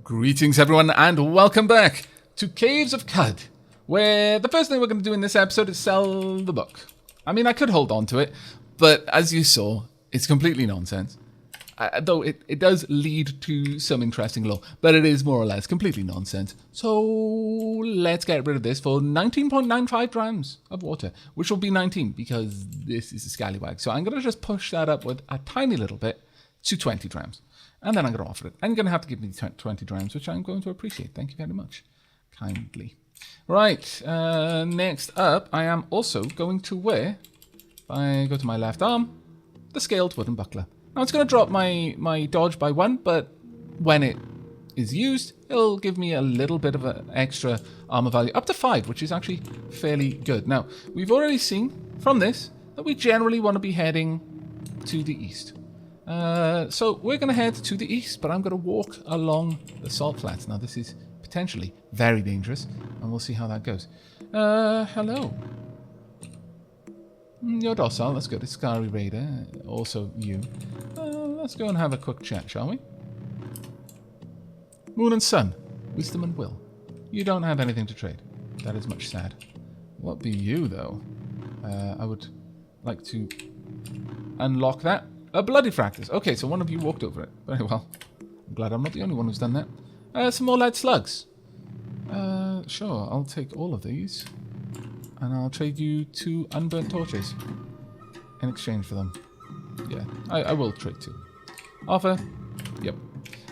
Greetings everyone and welcome back to Caves of Cud, where the first thing we're going to do in this episode is sell the book. I mean, I could hold on to it, but as you saw, it's completely nonsense. Though it does lead to some interesting lore, but it is more or less completely nonsense. So let's get rid of this for 19.95 drams of water, which will be 19 because this is a scallywag. So I'm going to just push that up with a tiny little bit to 20 drams. And then I'm going to offer it. And you're going to have to give me 20 drams, which I'm going to appreciate. Thank you very much. Kindly. Right. Next up, I am also going to wear, if I go to my left arm, the scaled wooden buckler. Now, it's going to drop my dodge by 1, but when it is used, it'll give me a little bit of an extra armor value, up to 5, which is actually fairly good. Now, we've already seen from this that we generally want to be heading to the east. So we're going to head to the east, but I'm going to walk along the salt flats. Now, this is potentially very dangerous, and we'll see how that goes. Hello. You're docile. Let's go to Scary Raider. Also you. Let's go and have a quick chat, shall we? Moon and Sun. Wisdom and Will. You don't have anything to trade. That is much sad. What be you, though? I would like to unlock that. A bloody fractus. Okay, so one of you walked over it. Very well. I'm glad I'm not the only one who's done that. Some more lead slugs. Sure, I'll take all of these. And I'll trade you 2 unburnt torches in exchange for them. Yeah, I will trade 2. Offer. Yep.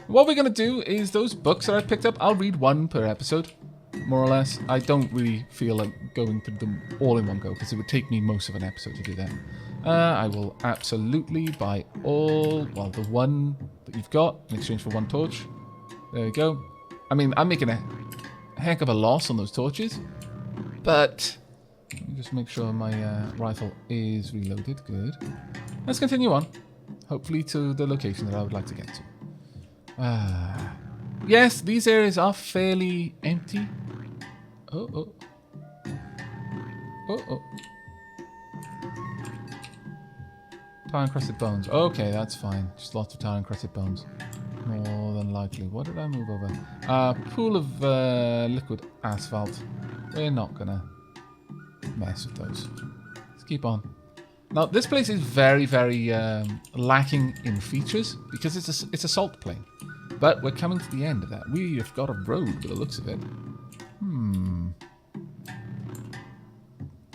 What we're going to do is those books that I picked up, I'll read 1 per episode, more or less. I don't really feel like going through them all in one go, because it would take me most of an episode to do that. I will absolutely buy all, well, the 1 that you've got in exchange for 1 torch. There we go. I mean, I'm making a heck of a loss on those torches, but let me just make sure my rifle is reloaded. Good. Let's continue on, hopefully to the location that I would like to get to. Yes, these areas are fairly empty. Oh. Tar-encrusted bones. Okay, that's fine. Just lots of tar-encrusted bones. More than likely. What did I move over? Pool of liquid asphalt. We're not gonna mess with those. Let's keep on. Now, this place is very, very lacking in features because it's a salt plain. But we're coming to the end of that. We have got a road by the looks of it.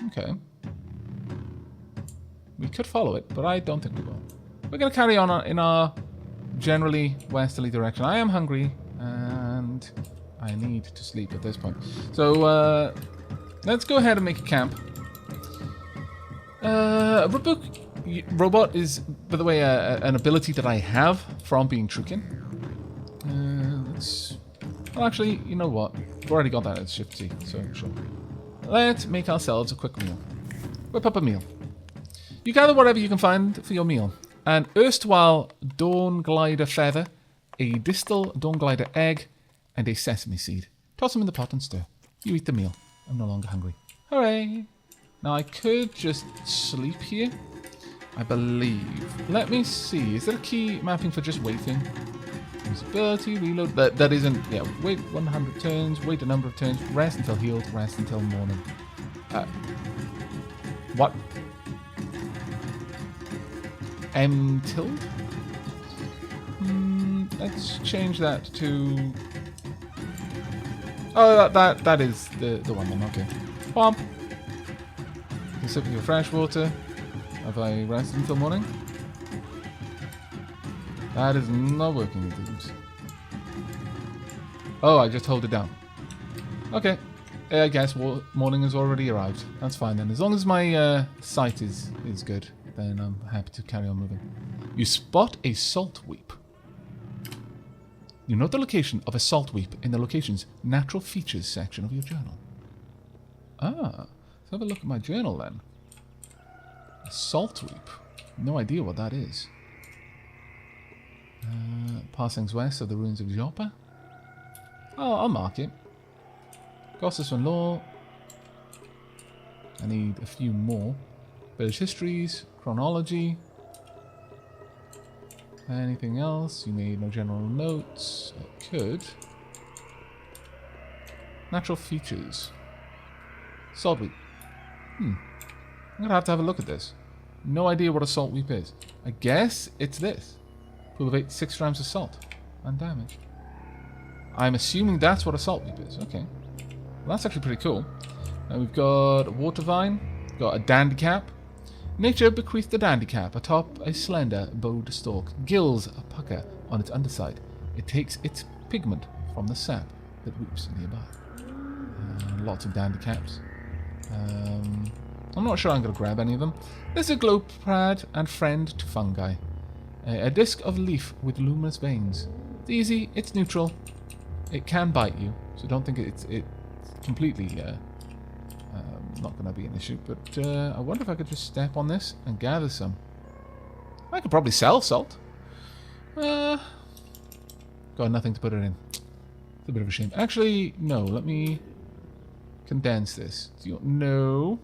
Okay. We could follow it, but I don't think we will. We're going to carry on in our generally westerly direction. I am hungry, and I need to sleep at this point. So, let's go ahead and make a camp. Robot is, by the way, an ability that I have from being Trukin. Well, actually, you know what? We've already got that at Shift C, so sure. Let's make ourselves a quick meal. Whip up a meal. You gather whatever you can find for your meal. An erstwhile dawn glider feather, a distal dawn glider egg, and a sesame seed. Toss them in the pot and stir. You eat the meal. I'm no longer hungry. Hooray! Now I could just sleep here, I believe. Let me see. Is there a key mapping for just waiting? Usability, reload. That isn't. Yeah, wait 100 turns, wait a number of turns, rest until healed, rest until morning. What? M-tilde? Let's change that to... Oh, that is the one then, okay. Pomp. You sip your fresh water. Have I rested until morning? That is not working, it seems. Oh, I just hold it down. Okay. I guess morning has already arrived. That's fine then. As long as my sight is good, then I'm happy to carry on moving. You spot a salt weep. You note the location of a salt weep in the location's natural features section of your journal. Ah, let's have a look at my journal then. A salt weep. No idea what that is. Passings west of the ruins of Joppa. Oh, I'll mark it. Gossip and Law. I need a few more. Village histories, chronology. Anything else? You made no general notes. I could Natural features. Salt weep. I'm going to have a look at this. No idea what a salt weep is. I guess it's this. Pool of 86 grams of salt. And damage. I'm assuming that's what a salt weep is. Okay. Well, that's actually pretty cool. We've got a water vine. We've got a dandy cap. Nature bequeathed the dandy cap atop a slender, bowed stalk. Gills a pucker on its underside. It takes its pigment from the sap that weeps nearby. Lots of dandy caps. I'm not sure I'm going to grab any of them. There's a glow pad and friend to fungi. A disc of leaf with luminous veins. It's easy, it's neutral. It can bite you, so don't think it's completely not going to be an issue. But I wonder if I could just step on this and gather some. I could probably sell salt. Got nothing to put it in. It's a bit of a shame. Actually, no. Let me condense this. No.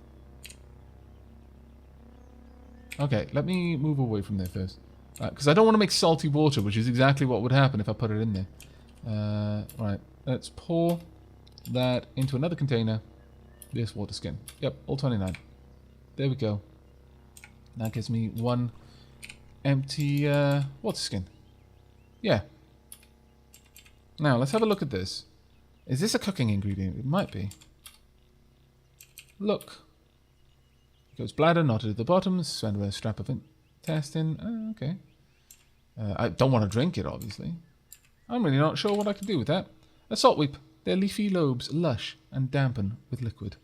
Okay, let me move away from there first. Because I don't want to make salty water, which is exactly what would happen if I put it in there. Right, let's pour that into another container. This water skin. Yep, all 29. There we go. That gives me one empty water skin. Yeah. Now, let's have a look at this. Is this a cooking ingredient? It might be. Look. Goat's bladder knotted at the bottom, suspended with a strap of intestine. Okay. I don't want to drink it, obviously. I'm really not sure what I could do with that. A salt weep. Their leafy lobes lush and dampen with liquid.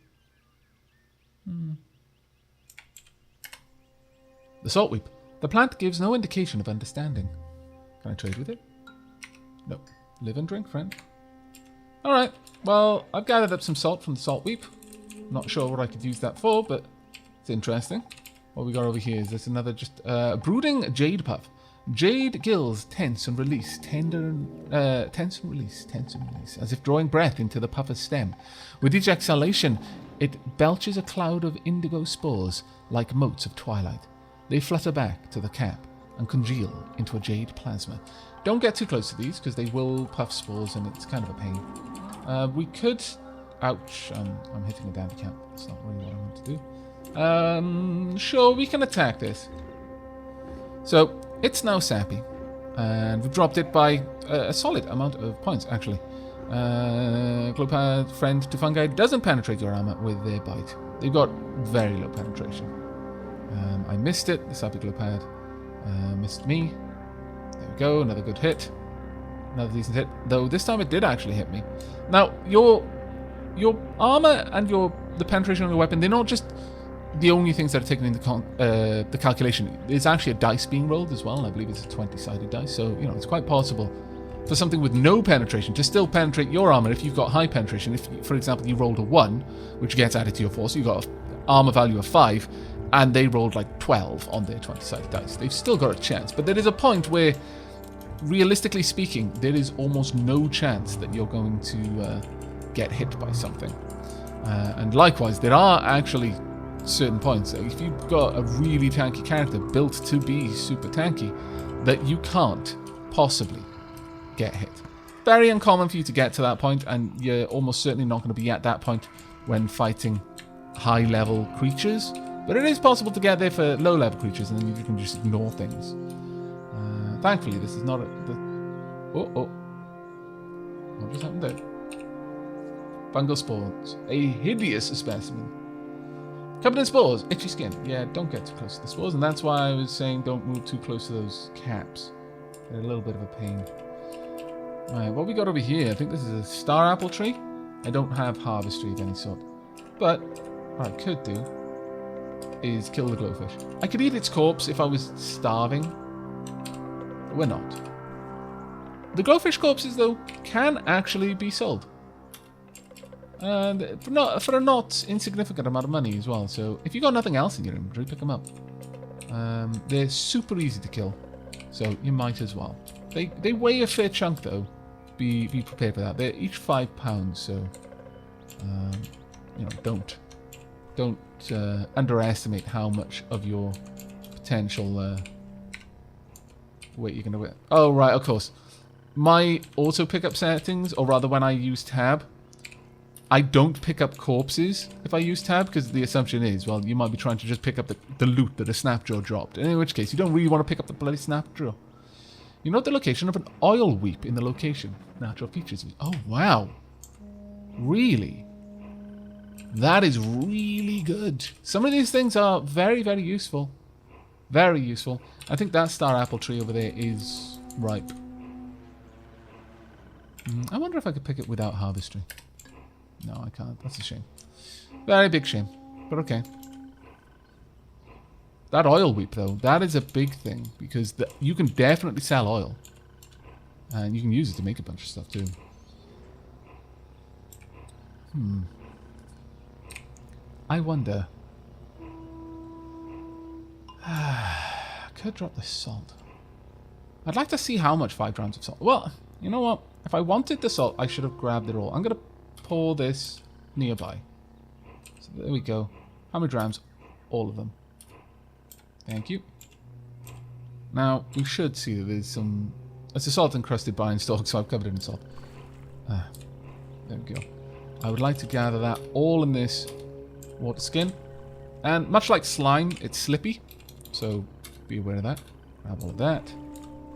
The salt weep. The plant gives no indication of understanding. Can I trade with it? No. Live and drink, friend. Alright. Well, I've gathered up some salt from the salt weep. Not sure what I could use that for, but it's interesting. What we got over here is this another just brooding jade puff. Jade gills tense and release, tense and release, as if drawing breath into the puffer's stem. With each exhalation, it belches a cloud of indigo spores like motes of twilight. They flutter back to the cap and congeal into a jade plasma. Don't get too close to these because they will puff spores and it's kind of a pain. We could... Ouch, I'm hitting a dandy cap. That's not really what I want to do. Sure, we can attack this. So, it's now sappy. And we've dropped it by a solid amount of points, actually. Glowpad friend to fungi doesn't penetrate your armor with their bite. They've got very low penetration. I missed it, the sappy glowpad. Missed me. There we go, another good hit. Another decent hit. Though this time it did actually hit me. Now, your armor and the penetration of your weapon, they're not just the only things that are taken into the calculation. There's actually a dice being rolled as well. I believe it's a 20-sided dice. So, it's quite possible for something with no penetration to still penetrate your armor if you've got high penetration. If, for example, you rolled a 1, which gets added to your force, so you've got an armor value of 5, and they rolled like 12 on their 20-sided dice. They've still got a chance. But there is a point where, realistically speaking, there is almost no chance that you're going to get hit by something. And likewise, there are actually certain points. If you've got a really tanky character built to be super tanky, that you can't possibly get hit. Very uncommon for you to get to that point, and you're almost certainly not going to be at that point when fighting high-level creatures. But it is possible to get there for low-level creatures, and then you can just ignore things. Thankfully, this is not what just happened there? Fungal spores. A hideous specimen. Covered in spores. Itchy skin. Yeah, don't get too close to the spores, and that's why I was saying don't move too close to those caps. They're a little bit of a pain. Alright, what we got over here? I think this is a star apple tree. I don't have harvestry of any sort. But what I could do is kill the glowfish. I could eat its corpse if I was starving. But we're not. The glowfish corpses, though, can actually be sold. And for a not insignificant amount of money as well. So if you've got nothing else in your inventory, pick them up. They're super easy to kill. So you might as well. They weigh a fair chunk, though. Be prepared for that. They're each £5, so don't underestimate how much of your potential weight you're gonna weigh. Oh right, of course. My auto pickup settings, or rather when I use tab, I don't pick up corpses if I use tab, because the assumption is, well, you might be trying to just pick up the loot that a snapjaw dropped. In which case, you don't really want to pick up the bloody snapjaw. You note the location of an oil weep in the location. Natural features. Oh, wow. Really? That is really good. Some of these things are very, very useful. Very useful. I think that star apple tree over there is ripe. I wonder if I could pick it without harvestry. No, I can't. That's a shame. Very big shame. But okay. That oil weep, though, that is a big thing. Because you can definitely sell oil. And you can use it to make a bunch of stuff, too. I wonder. Could drop the salt. I'd like to see how much 5 grams of salt. Well, you know what? If I wanted the salt, I should have grabbed it all. I'm going to pour this nearby. So there we go. How many grams? All of them. Thank you. Now, we should see that there's some... It's a salt-encrusted brine stalk, so I've covered it in salt. There we go. I would like to gather that all in this water skin. And much like slime, it's slippy. So, be aware of that. Grab all of that.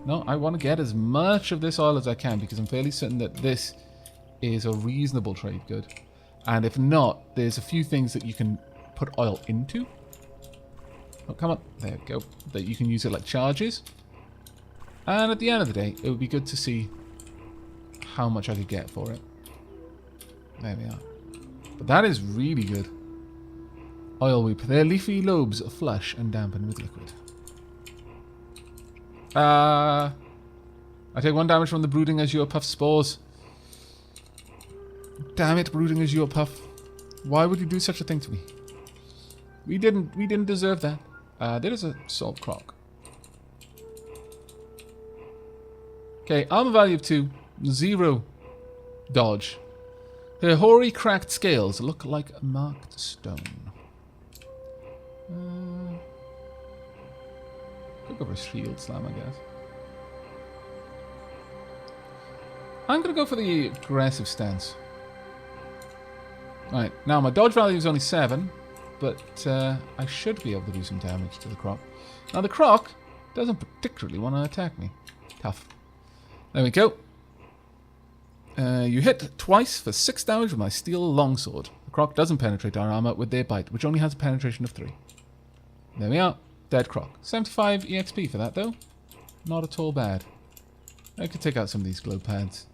No, I want to get as much of this oil as I can, because I'm fairly certain that this is a reasonable trade good. And if not, there's a few things that you can put oil into. Oh, come on. There we go. That you can use it like charges. And at the end of the day, it would be good to see how much I could get for it. There we are. But that is really good. Oil weep. Their leafy lobes flush and dampen with liquid. I take 1 damage from the brooding azure puff spores. Damn it, brooding azure puff. Why would you do such a thing to me? We didn't deserve that. There is a salt croc. Okay, armor value of 2, 0 dodge. Her hoary cracked scales look like marked stone. Could go for a shield slam, I guess. I'm going to go for the aggressive stance. Alright, now my dodge value is only 7, but I should be able to do some damage to the croc. Now the croc doesn't particularly want to attack me. Tough. There we go. You hit twice for 6 damage with my steel longsword. The croc doesn't penetrate our armor with their bite, which only has a penetration of 3. There we are. Dead croc. 75 EXP for that, though. Not at all bad. I could take out some of these glow pads.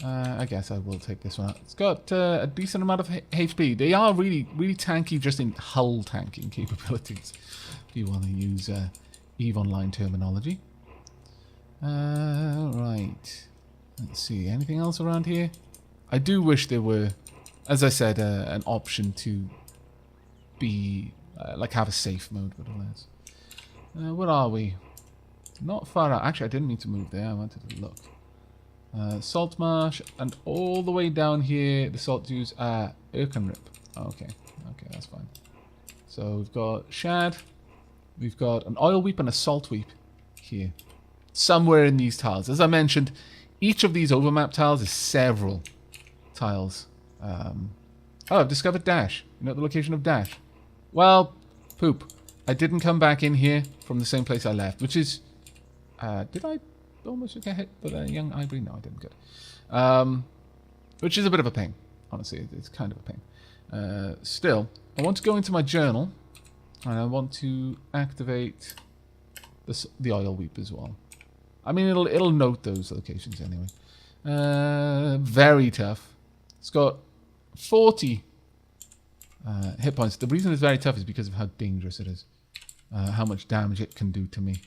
I guess I will take this one out. It's got a decent amount of HP. They are really, really tanky just in hull tanking capabilities. If you want to use EVE Online terminology. Right. Let's see. Anything else around here? I do wish there were, as I said, an option to be, like have a safe mode, but alas. Where are we? Not far out. Actually, I didn't need to move there. I wanted to look. Salt marsh, and all the way down here, the salt dews are Erkenrip. Oh, okay. Okay, that's fine. So we've got shad. We've got an oil weep and a salt weep here. Somewhere in these tiles. As I mentioned, each of these overmap tiles is several tiles. Oh, I've discovered Dash. You know the location of Dash? Well, poop. I didn't come back in here from the same place I left, which is... did I almost get hit with a young ivory? No, I didn't. Good. Which is a bit of a pain. Honestly, it's kind of a pain. Still, I want to go into my journal, and I want to activate the oil weep as well. I mean, it'll note those locations anyway. Very tough. It's got 40 hit points. The reason it's very tough is because of how dangerous it is. How much damage it can do to me.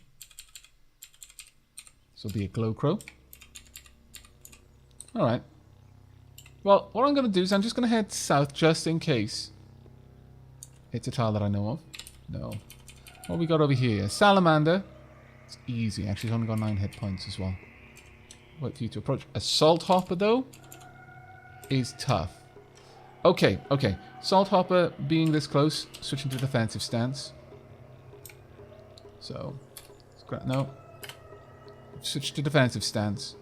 So be a glow crow. Alright. Well, what I'm going to do is I'm just going to head south just in case it's a tile that I know of. No. What we got over here? Salamander. It's easy. Actually, it's only got 9 hit points as well. Wait for you to approach. A salt hopper, though, is tough. Okay, okay. Salt hopper being this close, switching to defensive stance. So, no. Switch to defensive stance.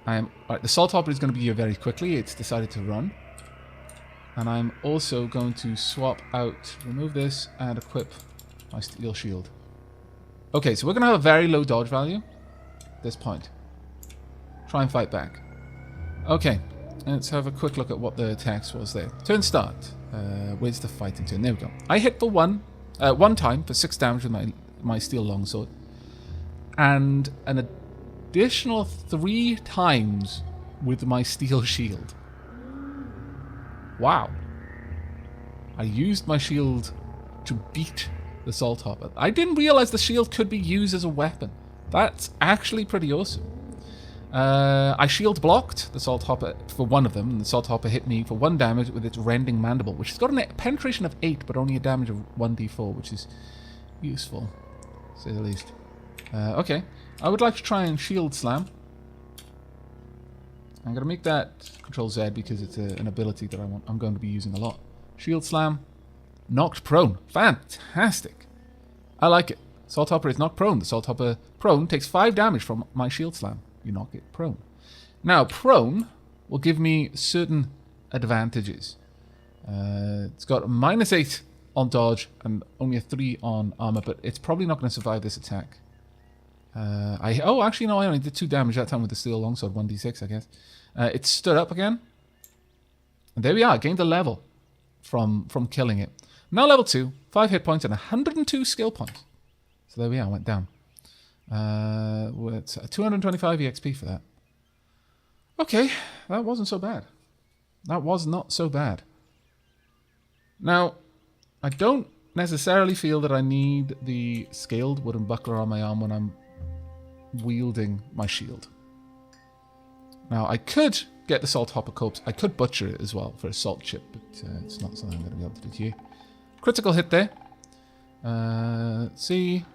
Alright, the Salt Hopper is going to be here very quickly. It's decided to run. And I'm also going to swap out, remove this, and equip my Steel Shield. Okay, so we're going to have a very low dodge value at this point. Try and fight back. Okay, let's have a quick look at what the text was there. Turn start. Where's the fighting turn? There we go. I hit for one time for 6 damage with my Steel Longsword. And an additional 3 times with my Steel Shield. Wow. I used my shield to beat the Salt Hopper. I didn't realize the shield could be used as a weapon. That's actually pretty awesome. I shield blocked the Salt Hopper for one of them, and the Salt Hopper hit me for 1 damage with its Rending Mandible, which has got a penetration of 8, but only a damage of 1d4, which is useful, to say the least. Okay, I would like to try and shield slam. I'm going to make that Control Z because it's an ability that I'm going to be using a lot. Shield slam, knocked prone. Fantastic. I like it. Salt Hopper is knocked prone. The Salt Hopper prone takes 5 damage from my shield slam. You knock it prone. Now, prone will give me certain advantages. It's got a -8 on dodge and only a 3 on armor, but it's probably not going to survive this attack. Actually, no, I only did 2 damage that time with the Steel Longsword, 1d6, I guess. It stood up again. And there we are, gained a level from killing it. Now level 2, 5 hit points and 102 skill points. So there we are, went down. It's 225 EXP for that. Okay, that wasn't so bad. That was not so bad. Now, I don't necessarily feel that I need the scaled wooden buckler on my arm when I'm wielding my shield. Now, I could get the Salt Hopper corpse. I could butcher it as well for a salt chip, but it's not something I'm going to be able to do here. Critical hit there. Let's see.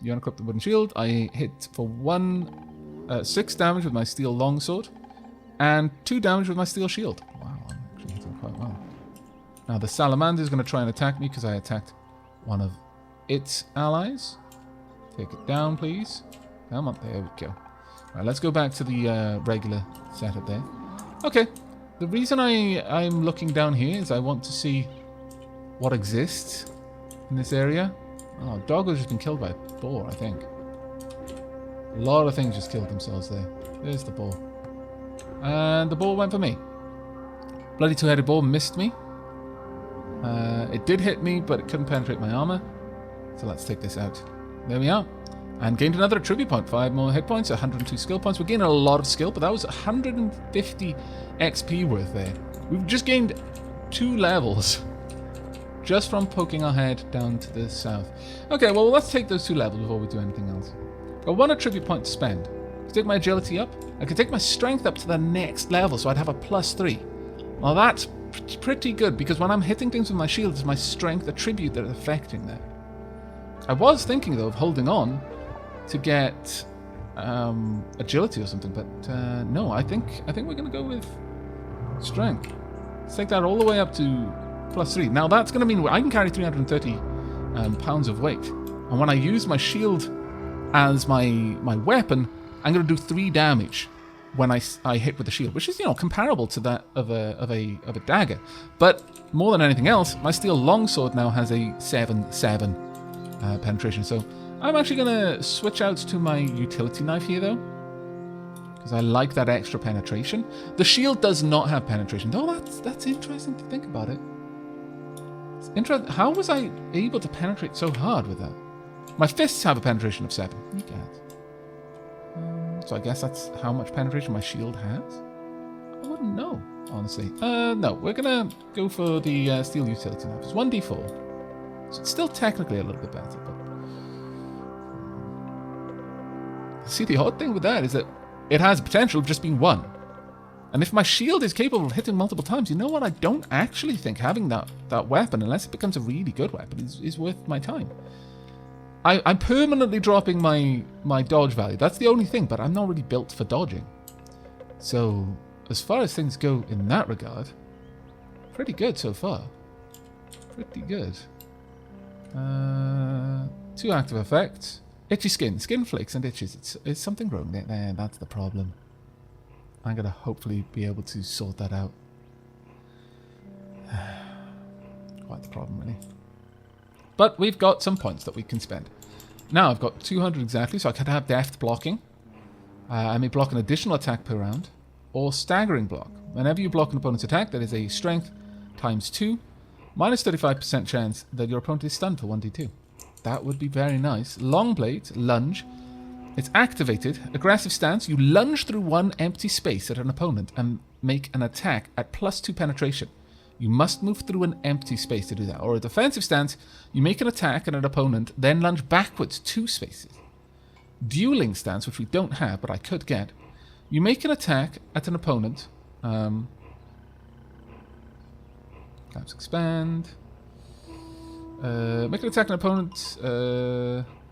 You unequip the wooden shield. I hit for 6 damage with my Steel Longsword and 2 damage with my Steel Shield. Wow, I'm actually hitting quite well. Now, the Salamander is going to try and attack me because I attacked one of its allies. Take it down, please. Come on, there we go. Right, let's go back to the regular setup there. Okay, the reason I'm looking down here is I want to see what exists in this area. Oh, Doggo's just been killed by a boar, I think. A lot of things just killed themselves there. There's the boar. And the boar went for me. Bloody two-headed boar missed me. It did hit me, but it couldn't penetrate my armor. So let's take this out. There we are. And gained another attribute point. 5 more hit points, 102 skill points. We're gaining a lot of skill, but that was 150 XP worth there. We've just gained 2 levels just from poking our head down to the south. Okay, well, let's take those 2 levels before we do anything else. Got 1 attribute point to spend. I could take my agility up. I could take my strength up to the next level, so I'd have a +3. Well, that's pretty good, because when I'm hitting things with my shield, it's my strength attribute that is affecting that. I was thinking, though, of holding on to get agility or something, but no, I think we're going to go with strength. Let's take that all the way up to +3. Now, that's going to mean I can carry 330 pounds of weight. And when I use my shield as my weapon, I'm going to do 3 damage when I hit with the shield, which is, you know, comparable to that of a dagger. But more than anything else, my Steel Longsword now has a 7/7 penetration. So I'm actually going to switch out to my utility knife here, though, because I like that extra penetration. The shield does not have penetration. Oh, that's interesting to think about it. It's interesting. How was I able to penetrate so hard with that? My fists have a penetration of 7. You get. So I guess that's how much penetration my shield has? I wouldn't know, honestly. No, we're going to go for the steel utility knife. It's 1d4. So it's still technically a little bit better, but... See, the odd thing with that is that it has potential of just being 1. And if my shield is capable of hitting multiple times, you know what? I don't actually think having that weapon, unless it becomes a really good weapon, is worth my time. I'm permanently dropping my dodge value. That's the only thing, but I'm not really built for dodging. So, as far as things go in that regard, pretty good so far. Pretty good. 2 active effects. Itchy skin. Skin flakes and itches. It's something wrong there. That's the problem. I'm going to hopefully be able to sort that out. Quite the problem, really. But we've got some points that we can spend. Now I've got 200 exactly, so I could have deft blocking. I may block an additional attack per round. Or staggering block. Whenever you block an opponent's attack, that is a strength times 2. Minus 35% chance that your opponent is stunned for 1d2. That would be very nice. Long blade, lunge. It's activated. Aggressive stance. You lunge through one empty space at an opponent and make an attack at +2 penetration. You must move through an empty space to do that. Or a defensive stance. You make an attack at an opponent, then lunge backwards 2 spaces. Dueling stance, which we don't have, but I could get. You make an attack at an opponent. Caps expand. Make an attack on an opponent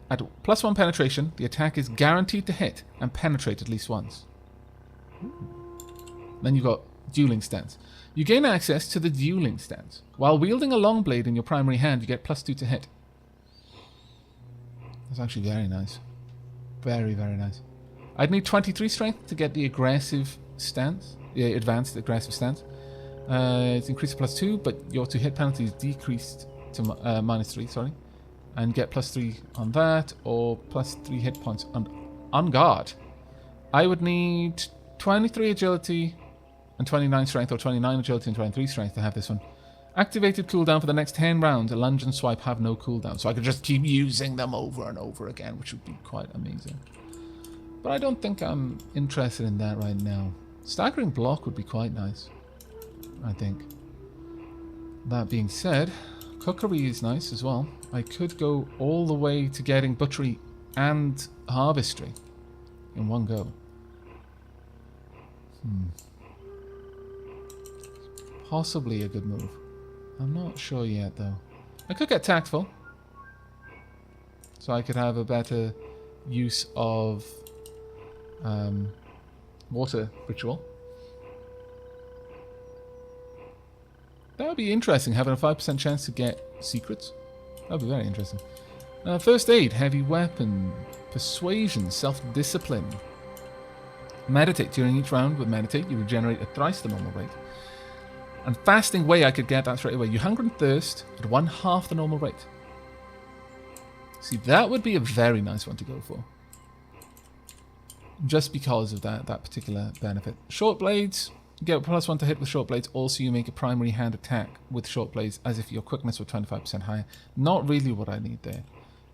at +1 penetration. The attack is guaranteed to hit and penetrate at least once. Then you've got Dueling Stance. You gain access to the Dueling Stance. While wielding a long blade in your primary hand, you get +2 to hit. That's actually very nice. Very, very nice. I'd need 23 strength to get the aggressive stance. The advanced aggressive stance. It's increased to +2, but your to-hit penalty is decreased to -3, sorry. And get +3 on that, or +3 hit points on guard. I would need 23 agility and 29 strength, or 29 agility and 23 strength to have this one. Activated cooldown for the next 10 rounds. A lunge and swipe have no cooldown, so I could just keep using them over and over again, which would be quite amazing. But I don't think I'm interested in that right now. Staggering block would be quite nice, I think. That being said, cookery is nice as well. I could go all the way to getting butchery and harvestry in one go. Possibly a good move. I'm not sure yet, though. I could get tactful, so I could have a better use of water ritual. That would be interesting, having a 5% chance to get secrets. That would be very interesting. First aid, heavy weapon, persuasion, self-discipline. Meditate. During each round with meditate, you regenerate at thrice the normal rate. And fasting way, I could get that straight away. You hunger and thirst at 1/2 the normal rate. See, that would be a very nice one to go for. Just because of that particular benefit. Short blades, you get +1 to hit with short blades. Also, you make a primary hand attack with short blades as if your quickness were 25% higher. Not really what I need there.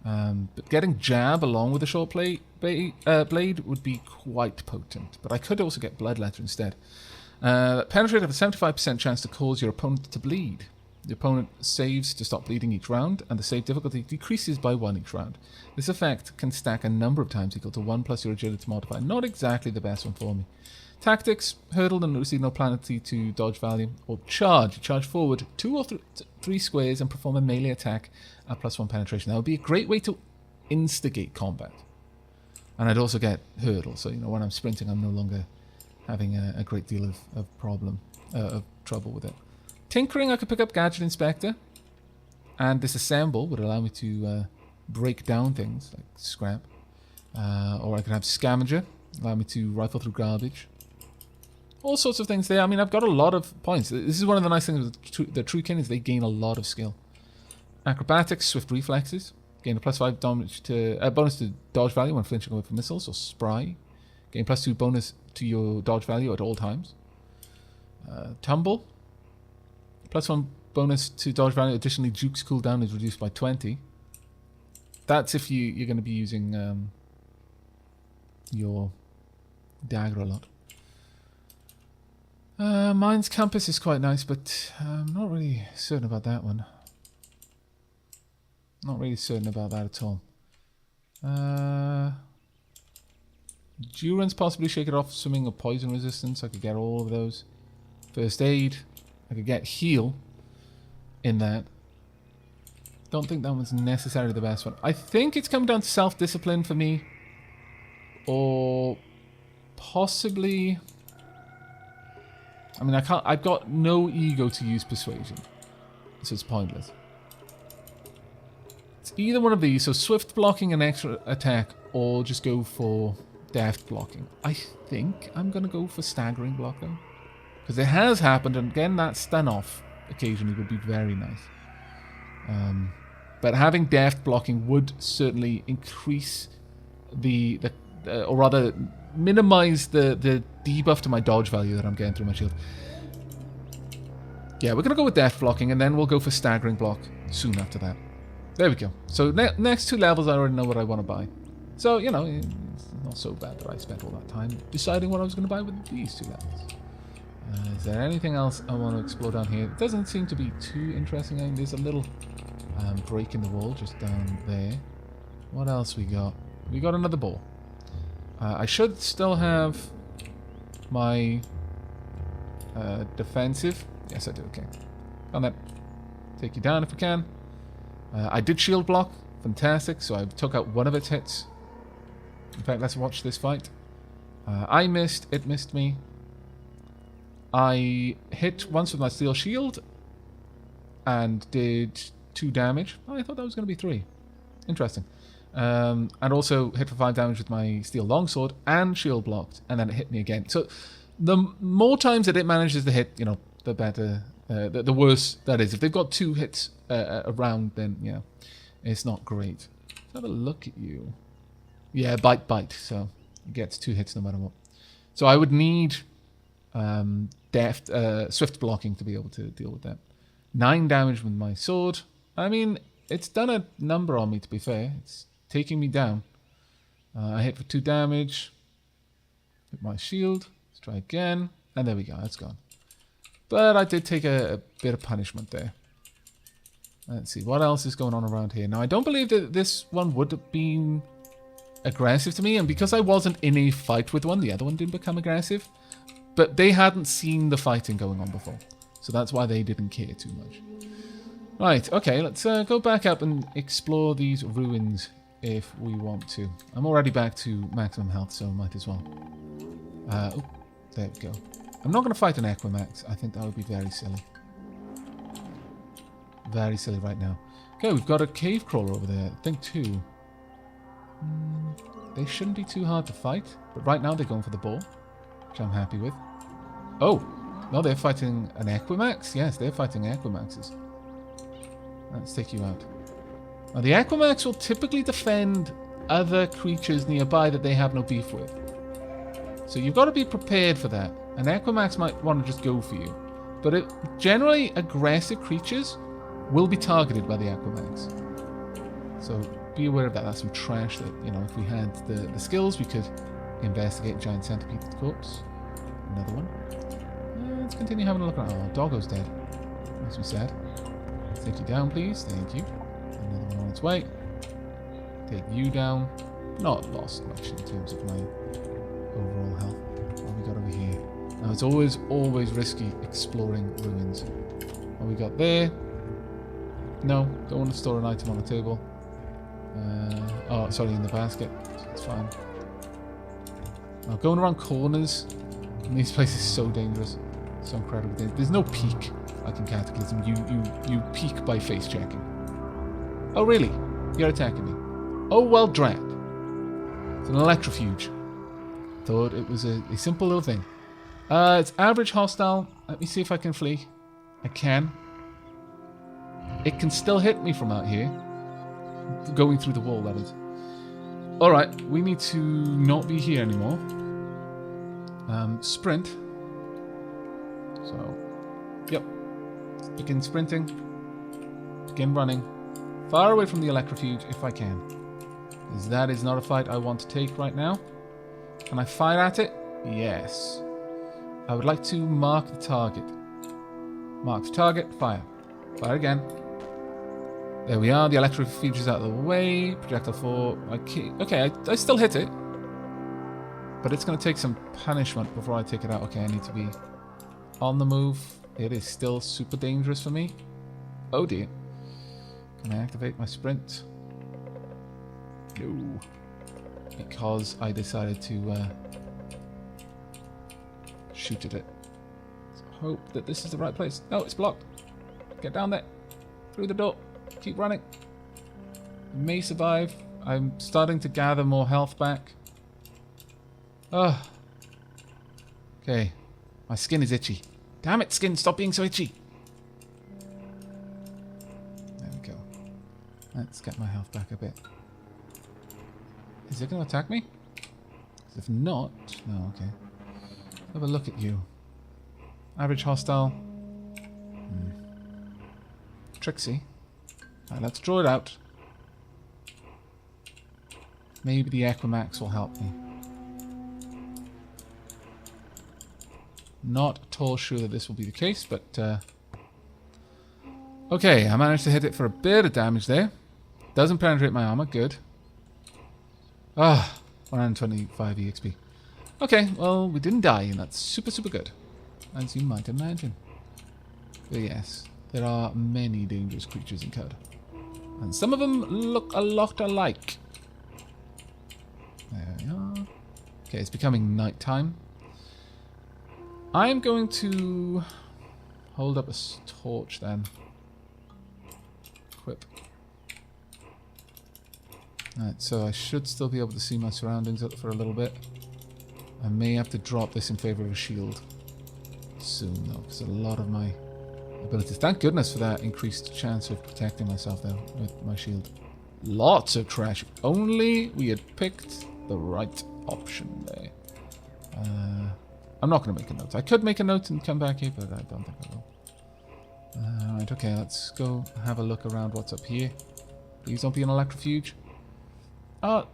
But getting jab along with the short blade would be quite potent. But I could also get bloodletter instead. Penetrate have a 75% chance to cause your opponent to bleed. The opponent saves to stop bleeding each round, and the save difficulty decreases by 1 each round. This effect can stack a number of times equal to 1 plus your agility modifier. Not exactly the best one for me. Tactics, hurdle and receive no penalty to dodge value, or charge. Charge forward 2 or 3 squares and perform a melee attack at +1 penetration. That would be a great way to instigate combat. And I'd also get hurdle, so when I'm sprinting, I'm no longer having a great deal of trouble with it. Tinkering, I could pick up Gadget Inspector, and Disassemble would allow me to break down things like scrap. Or I could have Scavenger, allow me to rifle through garbage. All sorts of things there. I mean, I've got a lot of points. This is one of the nice things with the Truekin is they gain a lot of skill. Acrobatics, Swift Reflexes, gain a +5 damage bonus to dodge value when flinching away from missiles, or Spry. Gain +2 bonus to your dodge value at all times. Tumble. +1 bonus to dodge value. Additionally, Duke's cooldown is reduced by 20. That's if you're going to be using your dagger a lot. Mind's Compass is quite nice, but I'm not really certain about that one. Not really certain about that at all. Endurance, possibly shake it off, swimming or poison resistance. I could get all of those. First aid. I could get heal in that. Don't think that one's necessarily the best one. I think it's come down to self-discipline for me. Or possibly... I mean, I've got no ego to use persuasion. So it's pointless. It's either one of these. So swift blocking an extra attack, or just go for deft blocking. I think I'm going to go for staggering block, though. Because it has happened, and again, that stun off occasionally would be very nice. But having deft blocking would certainly increase or rather, minimize the debuff to my dodge value that I'm getting through my shield. Yeah, we're going to go with deft blocking, and then we'll go for staggering block soon after that. There we go. So next 2 levels, I already know what I want to buy. So, you know, it's not so bad that I spent all that time deciding what I was going to buy with these 2 levels. Is there anything else I want to explore down here? It doesn't seem to be too interesting. I mean, there's a little break in the wall just down there. What else we got? We got another ball. I should still have my defensive. Yes, I do. Okay. On that. Take you down if we can. I did shield block. Fantastic. So I took out one of its hits. In fact, let's watch this fight. I missed. It missed me. I hit once with my steel shield and did 2 damage. Oh, I thought that was going to be 3. Interesting. And also hit for 5 damage with my steel longsword and shield blocked, and then it hit me again. So the more times that it manages to hit, you know, the better, the worse that is. If they've got 2 hits around, then, you know, it's not great. Let's have a look at you. Yeah, bite. So it gets 2 hits no matter what. So I would need swift blocking to be able to deal with that. 9 damage with my sword. I mean, it's done a number on me, to be fair. It's taking me down. I hit for 2 damage. Hit my shield. Let's try again. And there we go. It's gone. But I did take a bit of punishment there. Let's see. What else is going on around here? Now, I don't believe that this one would have been aggressive to me. And because I wasn't in a fight with one, the other one didn't become aggressive. But they hadn't seen the fighting going on before. So that's why they didn't care too much. Right, okay, let's go back up and explore these ruins if we want to. I'm already back to maximum health, so might as well. Oh, there we go. I'm not going to fight an Equimax. I think that would be very silly. Very silly right now. Okay, we've got a cave crawler over there. I think 2. They shouldn't be too hard to fight, but right now they're going for the ball, which I'm happy with. Oh, no, they're fighting an Equimax? Yes, they're fighting Equimaxes. Let's take you out. Now, the Equimax will typically defend other creatures nearby that they have no beef with. So you've got to be prepared for that. An Equimax might want to just go for you. But generally, aggressive creatures will be targeted by the Equimax. So be aware of that. That's some trash that, you know, if we had the skills, we could investigate giant centipede corpse. Another one. Let's continue having a look around. Oh, Doggo's dead. Makes me sad. Take you down, please. Thank you. Another one on its way. Take you down. Not lost much in terms of my overall health. What have we got over here? Now, it's always risky exploring ruins. What we got there? No, don't want to store an item on the table. Oh, sorry, in the basket. That's fine. Now, going around corners in these places is so dangerous. So incredibly dangerous. There's no peek. Like in Cataclysm, you peek by face checking. Oh really? You're attacking me. Oh well, drat. It's an electrofuge. Thought it was a simple little thing. It's average hostile. Let me see if I can flee. I can. It can still hit me from out here. Going through the wall, that is. Alright, we need to not be here anymore. Sprint. So, yep. Begin sprinting. Begin running. Far away from the electrofuge if I can. Because that is not a fight I want to take right now. Can I fire at it? Yes. I would like to mark the target. Mark the target. Fire. Fire again. There we are. The electrofuge is out of the way. Projectile 4. Okay, I still hit it. But it's going to take some punishment before I take it out. Okay, I need to be on the move. It is still super dangerous for me. Oh dear. Can I activate my sprint? No. Because I decided to shoot at it. So hope that this is the right place. No, it's blocked. Get down there. Through the door. Keep running. May survive. I'm starting to gather more health back. Oh. Okay. My skin is itchy. Damn it, skin, stop being so itchy. There we go. Let's get my health back a bit. Is it going to attack me? If not... No, okay. Have a look at you. Average hostile. Trixie. Alright, let's draw it out. Maybe the Equimax will help me. Not at all sure that this will be the case, but... Okay, I managed to hit it for a bit of damage there. Doesn't penetrate my armor, good. Ah, 125 EXP. Okay, well, we didn't die, and that's super, super good. As you might imagine. But yes, there are many dangerous creatures in Cud. And some of them look a lot alike. There we are. Okay, it's becoming nighttime. I'm going to hold up a torch then. Equip. Alright, so I should still be able to see my surroundings up for a little bit. I may have to drop this in favor of a shield soon though, because a lot of my abilities... Thank goodness for that increased chance of protecting myself though with my shield. Lots of trash. If only we had picked the right option there. I'm not going to make a note. I could make a note and come back here, but I don't think I will. Alright, okay, let's go have a look around what's up here. Please don't be an electrofuge.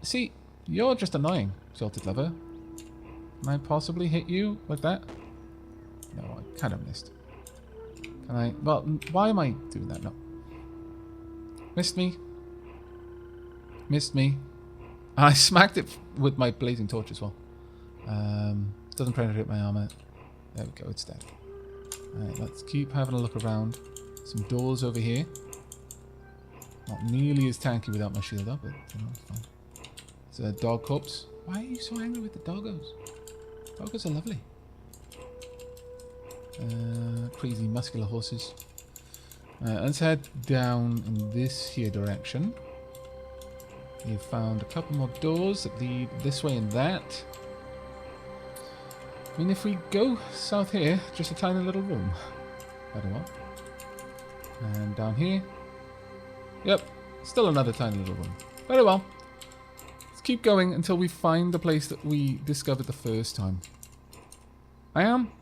See, you're just annoying, Salted Lover. Can I possibly hit you like that? No, I kind of missed. Can I? Well, why am I doing that? No. Missed me. Missed me. I smacked it with my blazing torch as well. Doesn't penetrate my armor. There we go, it's dead. Alright, let's keep having a look around. Some doors over here. Not nearly as tanky without my shield up, but you know, it's fine. It's a dog corpse. Why are you so angry with the doggos? Doggos are lovely. Crazy muscular horses. Let's head down in this here direction. You've found a couple more doors that lead this way and that. I mean, if we go south here, just a tiny little room. Very well. And down here. Yep, still another tiny little room. Very well. Let's keep going until we find the place that we discovered the first time. I am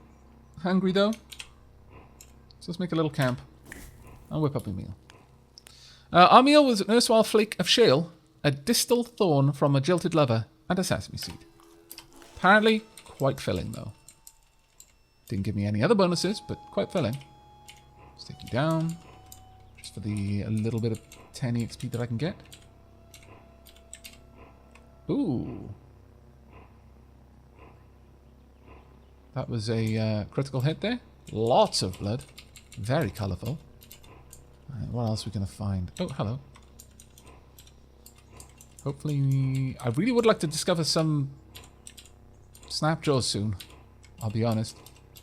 hungry though. So let's make a little camp. I'll whip up a meal. Our meal was an erstwhile flake of shale, a distal thorn from a jilted lover, and a sesame seed. Apparently quite filling though. Didn't give me any other bonuses, but quite filling. Let's take you down. Just for the a little bit of 10 EXP that I can get. Ooh. That was a critical hit there. Lots of blood. Very colourful. Right, what else are we going to find? Oh, hello. Hopefully... I really would like to discover some snapjaws soon. I'll be honest.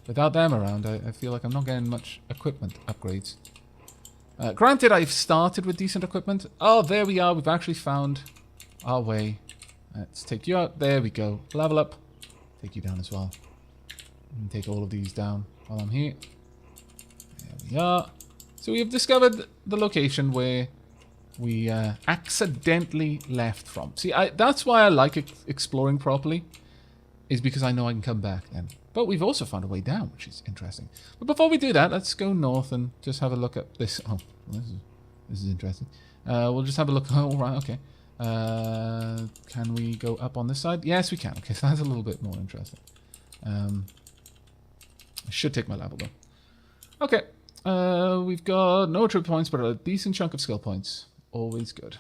Without them around, I feel like I'm not getting much equipment upgrades. Granted, I've started with decent equipment. Oh, there we are. We've actually found our way. Let's take you out. There we go. Level up. Take you down as well. And take all of these down while I'm here. There we are. So we have discovered the location where we accidentally left from. See, that's why I like exploring properly. Is because I know I can come back then. But we've also found a way down, which is interesting. But before we do that, let's go north and just have a look at this. Oh, this is interesting. We'll just have a look. Oh, right, okay. Can we go up on this side? Yes, we can. Okay, so that's a little bit more interesting. I should take my level, though. Okay. We've got no trip points, but a decent chunk of skill points. Always good.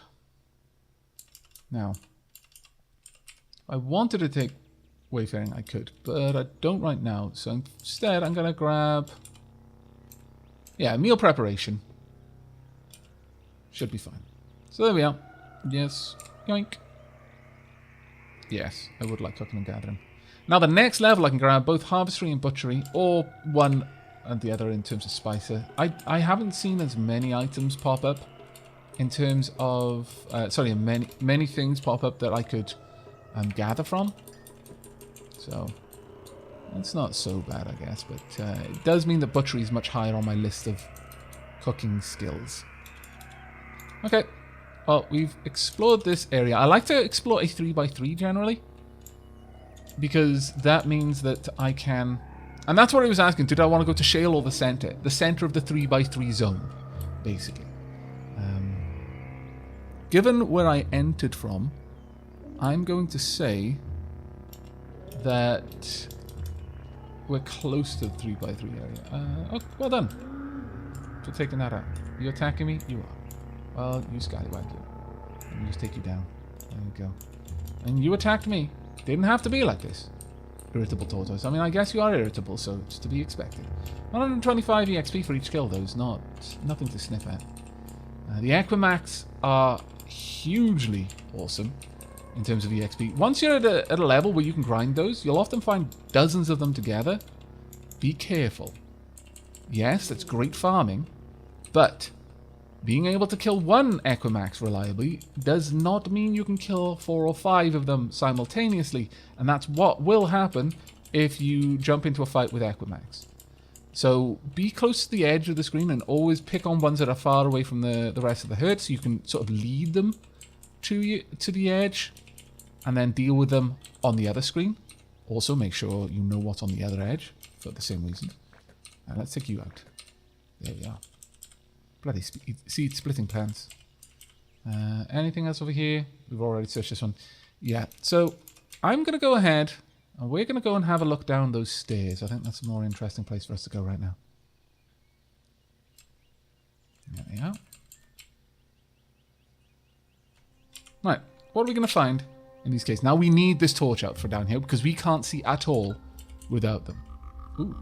Now, if I wanted to take wayfaring, I could, but I don't right now. So instead, I'm going to grab... Yeah, meal preparation. Should be fine. So there we are. Yes. Yoink. Yes, I would like cooking and gathering. Now the next level I can grab both harvestry and butchery, or one and the other in terms of spicer. I haven't seen as many items pop up in terms of... sorry, many things pop up that I could gather from. So it's not so bad, I guess. But it does mean that butchery is much higher on my list of cooking skills. Okay. Well, we've explored this area. I like to explore a 3x3 generally, because that means that I can... And that's what I was asking. Did I want to go to Shale or the center? The center of the 3x3 zone, basically. Given where I entered from, I'm going to say that we're close to the 3x3 area. Oh, well done for taking that out. You attacking me? You are. Well, you scallywag you. Let me just take you down. There we go. And you attacked me. Didn't have to be like this. Irritable tortoise. I mean, I guess you are irritable, so it's to be expected. 125 EXP for each kill, though, is nothing to sniff at. The Equimaks are hugely awesome in terms of EXP. Once you're at a level where you can grind those, you'll often find dozens of them together. Be careful. Yes, that's great farming, but being able to kill one Equimax reliably does not mean you can kill 4 or 5 of them simultaneously, and that's what will happen if you jump into a fight with Equimax. So be close to the edge of the screen and always pick on ones that are far away from the rest of the herd, so you can sort of lead them to the edge and then deal with them on the other screen. Also make sure you know what's on the other edge for the same reason. Let's take you out. There we are. Bloody seed splitting plants. Anything else over here? We've already searched this one. Yeah, so I'm going to go ahead and we're going to go and have a look down those stairs. I think that's a more interesting place for us to go right now. There we are. Right, what are we going to find in these cases? Now we need this torch out for down here because we can't see at all without them. Ooh.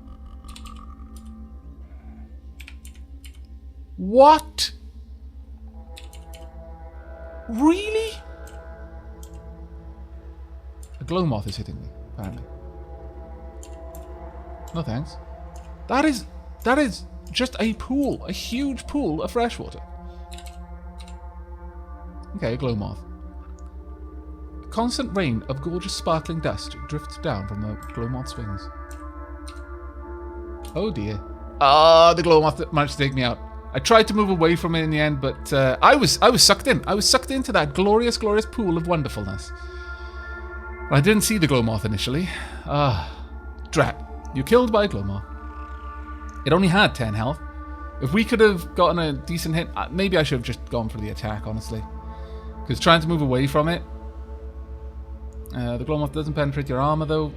What? Really? A glow moth is hitting me, apparently. No thanks. That is just a pool, a huge pool of fresh water. Okay, a glow moth. A constant rain of gorgeous sparkling dust drifts down from the glow moth's wings. Oh dear. Ah, the glow moth managed to take me out. I tried to move away from it in the end, but I was sucked in. I was sucked into that glorious, glorious pool of wonderfulness. I didn't see the glow moth initially. Drat. You're killed by a glow moth. It only had 10 health. If we could have gotten a decent hit, maybe I should have just gone for the attack, honestly. Because trying to move away from it, the glow moth doesn't penetrate your armor, though.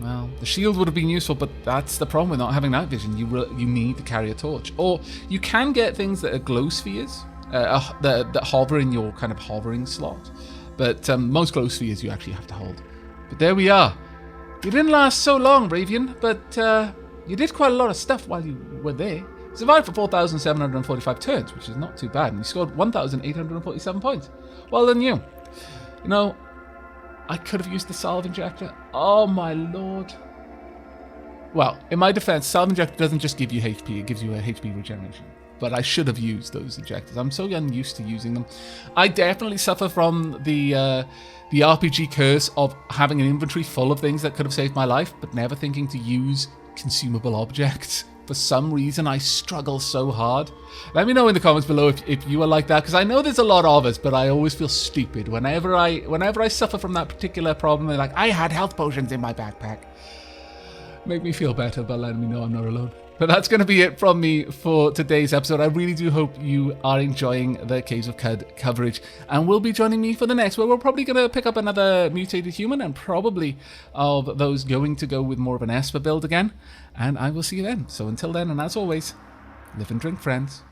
Well, the shield would have been useful, but that's the problem with not having night vision. You need to carry a torch. Or you can get things that are glow spheres, that hover in your kind of hovering slot. But most glow spheres you actually have to hold. But there we are. You didn't last so long, Bravian, but you did quite a lot of stuff while you were there. You survived for 4,745 turns, which is not too bad, and you scored 1,847 points. Well done you. You know, I could have used the salve injector. Oh my lord. Well, in my defense, salve injector doesn't just give you HP, it gives you a HP regeneration. But I should have used those injectors. I'm so unused to using them. I definitely suffer from the RPG curse of having an inventory full of things that could have saved my life, but never thinking to use consumable objects. For some reason, I struggle so hard. Let me know in the comments below if you are like that, because I know there's a lot of us, but I always feel stupid whenever I suffer from that particular problem. They're like, I had health potions in my backpack. Make me feel better by letting me know I'm not alone. But that's going to be it from me for today's episode. I really do hope you are enjoying the Caves of Cud coverage, and will be joining me for the next, where we're probably going to pick up another mutated human, and probably of those going to go with more of an Esper build again. And I will see you then. So until then, and as always, live and drink, friends.